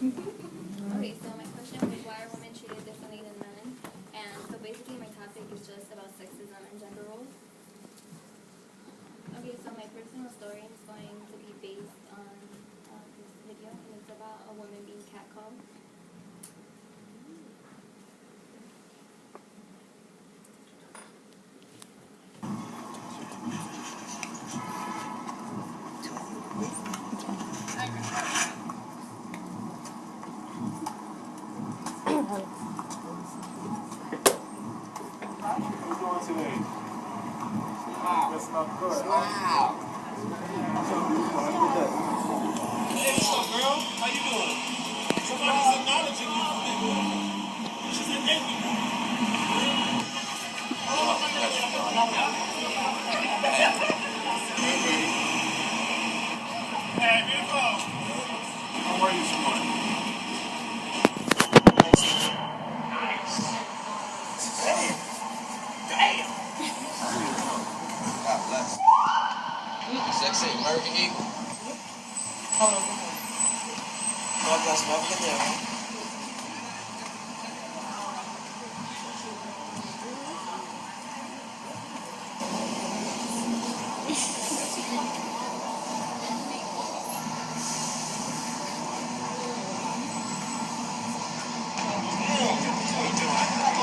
Okay, so my question was, why are women treated differently than men? And so basically my topic is just about sexism and gender roles. Okay, so my personal story is going to be based on this video, and it's about a woman being catcalled. How you doing today? Wow. That's not good. Wow. So beautiful. How you doing? Hey, what's up, girl? How you doing? Somebody's acknowledging you for that. She said, thank you. Hey, beautiful. How are you this morning? Nice. Damn. Damn. God bless. Sexy American Eagle. Hold on. God bless. Never get there.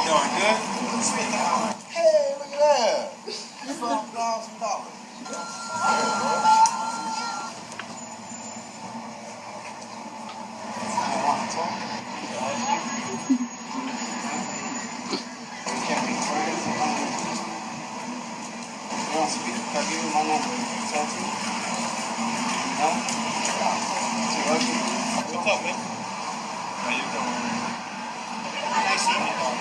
Doing good? Hey, look at that. $12,000. I want to talk. Can't be friends. He wants to be. Can I give you my number? Talk to me? No? Too lucky? What's up, man? How you doing? Nice seeing you, dog.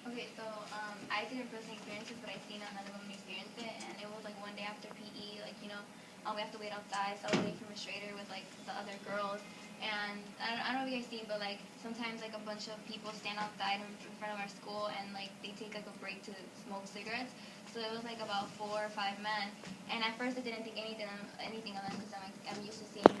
Okay, so I didn't personally experience it, but I've seen another woman experience it, and it was like one day after PE, like, we have to wait outside, so I was waiting for Administrator with like the other girls, and I don't know if you guys seen, but like sometimes like a bunch of people stand outside in front of our school, and like they take like a break to smoke cigarettes. So it was like about 4 or 5 men, and at first I didn't think anything of them because I'm used to seeing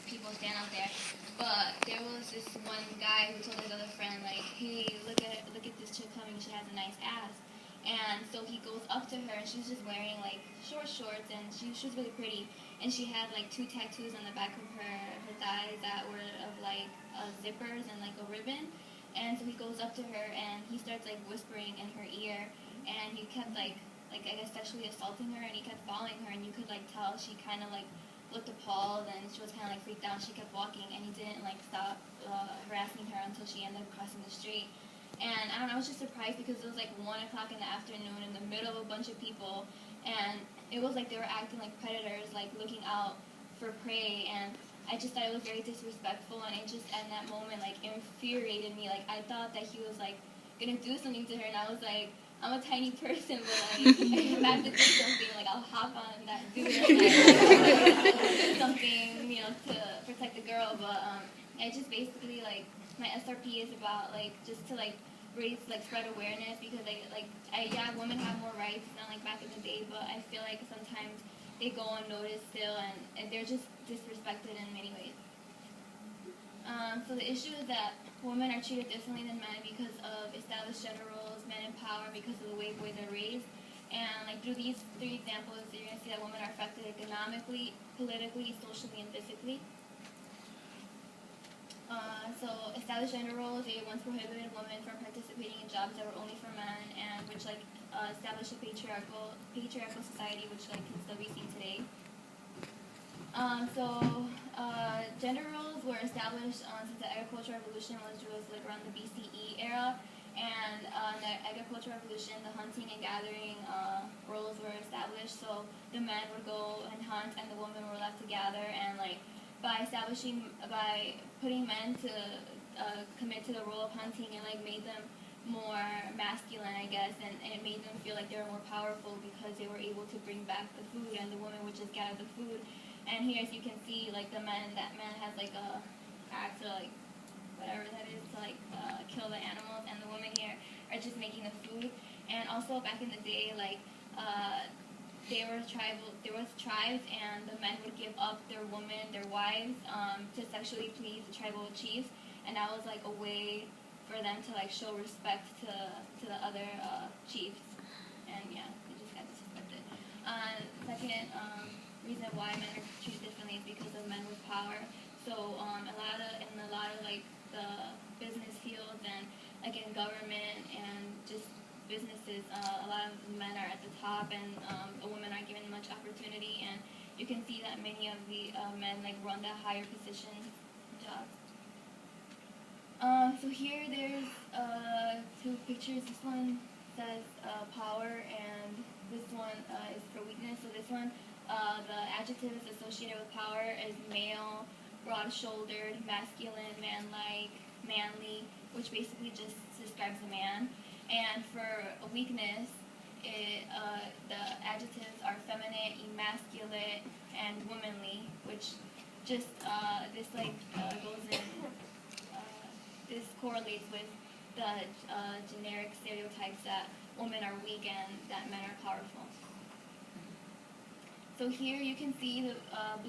people stand out there. But there was this one guy who told his other friend, like, hey, look at this chick coming, she has a nice ass. And so he goes up to her, and she's just wearing like short shorts, and she was really pretty, and she had like 2 tattoos on the back of her thighs that were of like zippers and like a ribbon. And so he goes up to her, and he starts like whispering in her ear, and he kept like I guess sexually assaulting her, and he kept following her, and you could like tell she kind of like looked appalled, and she was kind of like freaked out. She kept walking, and he didn't like stop harassing her until she ended up crossing the street. And I don't know, I was just surprised because it was like 1 o'clock in the afternoon in the middle of a bunch of people, and it was like they were acting like predators, like looking out for prey, and I just thought it was very disrespectful, and it just at that moment like infuriated me. Like I thought that he was like gonna do something to her, and I was like, I'm a tiny person, but like if I have to do something, like I'll hop on that dude and like do something, to protect the girl. But I just basically like my SRP is about like just to like raise like spread awareness, because women have more rights, not like back in the day, but I feel like sometimes they go unnoticed still, and they're just disrespected in many ways. So the issue is that women are treated differently than men because of established gender roles, men in power because of the way boys are raised. And like through these 3 examples, you're going to see that women are affected economically, politically, socially, and physically. So established gender roles, they once prohibited women from participating in jobs that were only for men, and which established a patriarchal society, which like can still be seen today. Gender roles were established since the agricultural revolution, which was like around the BCE era, and in the agricultural revolution, the hunting and gathering roles were established. So the men would go and hunt, and the women were left to gather, and like by putting men to commit to the role of hunting, and like made them more masculine, I guess, and it made them feel like they were more powerful because they were able to bring back the food, and the women would just gather the food. And here, as you can see, like that man has like a axe or like whatever that is to like kill the animals, and the women here are just making the food. And also back in the day, like there was tribes, and the men would give up their women, their wives, to sexually please the tribal chiefs, and that was like a way for them to like show respect to the other chiefs, and yeah, they just got disrespected. Second reason why men are treated differently is because of men with power. So in a lot of like the business fields and like in government and just businesses, a lot of men are at the top, and women aren't given much opportunity, and you can see that many of the men like run the higher position jobs. So here there's two pictures. This one says power, and this one is for weakness. So this one, the adjectives associated with power is male, broad-shouldered, masculine, man-like, manly, which basically just describes a man. And for a weakness, the adjectives are feminine, emasculate, and womanly, which just this goes in. This correlates with the generic stereotypes that women are weak and that men are powerful. So here you can see the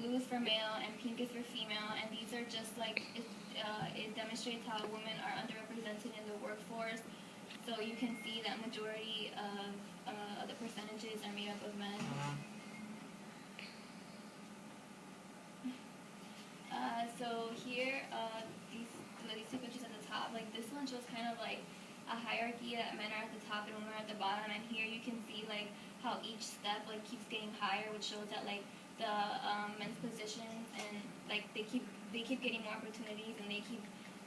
blue is for male and pink is for female, and these are just like it demonstrates how women are underrepresented in the workforce. So you can see that majority of the percentages are made up of men. So here, these two pictures at the top, like this one shows kind of like a hierarchy that men are at the top and women are at the bottom, and here you can see like how each step like keeps getting higher, which shows that like the men's positions and like they keep getting more opportunities and they keep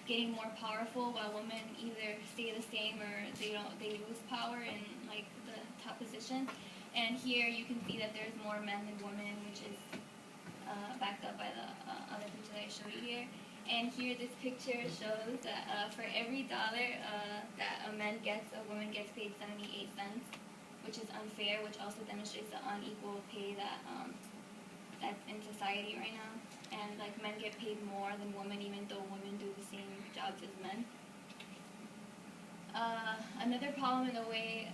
getting more powerful, while women either stay the same or they lose power in like the top position. And here you can see that there's more men than women, which is backed up by the other picture that I showed you here. And here this picture shows that for every dollar that a man gets, a woman gets paid 78 cents, which is unfair, which also demonstrates the unequal pay that's in society right now. And like men get paid more than women, even though women do the same jobs as men. Another problem in the way,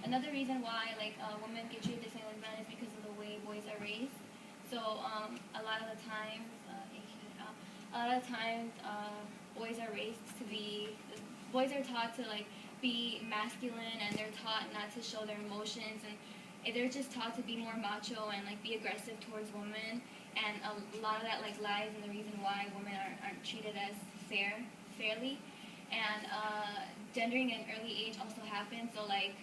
another reason why like women get treated differently than men is because of the way boys are raised. So a lot of the times, boys are taught to like be masculine, and they're taught not to show their emotions, and they're just taught to be more macho and like be aggressive towards women. And a lot of that like lies in the reason why women aren't treated as fairly. And gendering in early age also happens. So like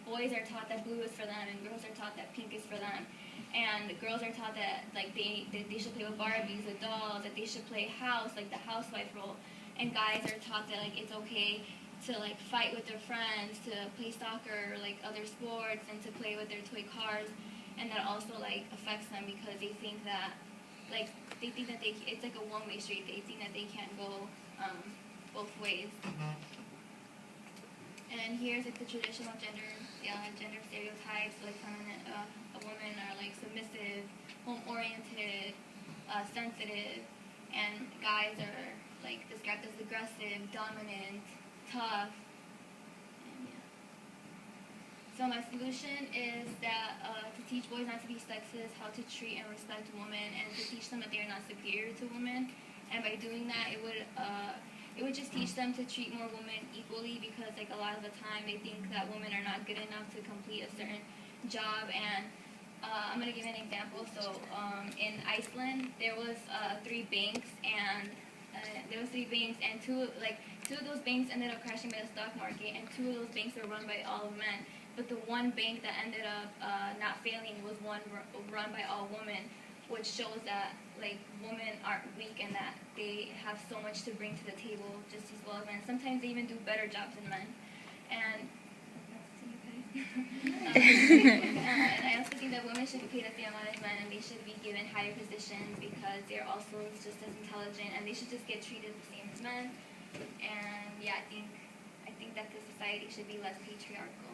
boys are taught that blue is for them, and girls are taught that pink is for them. And girls are taught that like they should play with Barbies, with dolls, that they should play house, like the housewife role. And guys are taught that like it's okay to like fight with their friends, to play soccer or like other sports, and to play with their toy cars. And that also like affects them because they think that it's like a one-way street. They think that they can't go both ways. And here's like the traditional gender stereotypes. Like a woman are like submissive, home-oriented, sensitive, and guys are like described as aggressive, dominant, tough. And yeah. So my solution is that to teach boys not to be sexist, how to treat and respect women, and to teach them that they are not superior to women. And by doing that, it would just teach them to treat more women equally, because like a lot of the time they think that women are not good enough to complete a certain job. And I'm gonna give an example. So in Iceland, there was three banks, and two of those banks ended up crashing by the stock market, and two of those banks were run by all men. But the one bank that ended up not failing was one run by all women, which shows that like women aren't weak and that they have so much to bring to the table just as well as men. Sometimes they even do better jobs than men. And and I also think that women should be paid the same amount as men, and they should be given higher positions because they're also just as intelligent, and they should just get treated the same as men. And yeah, I think that the society should be less patriarchal.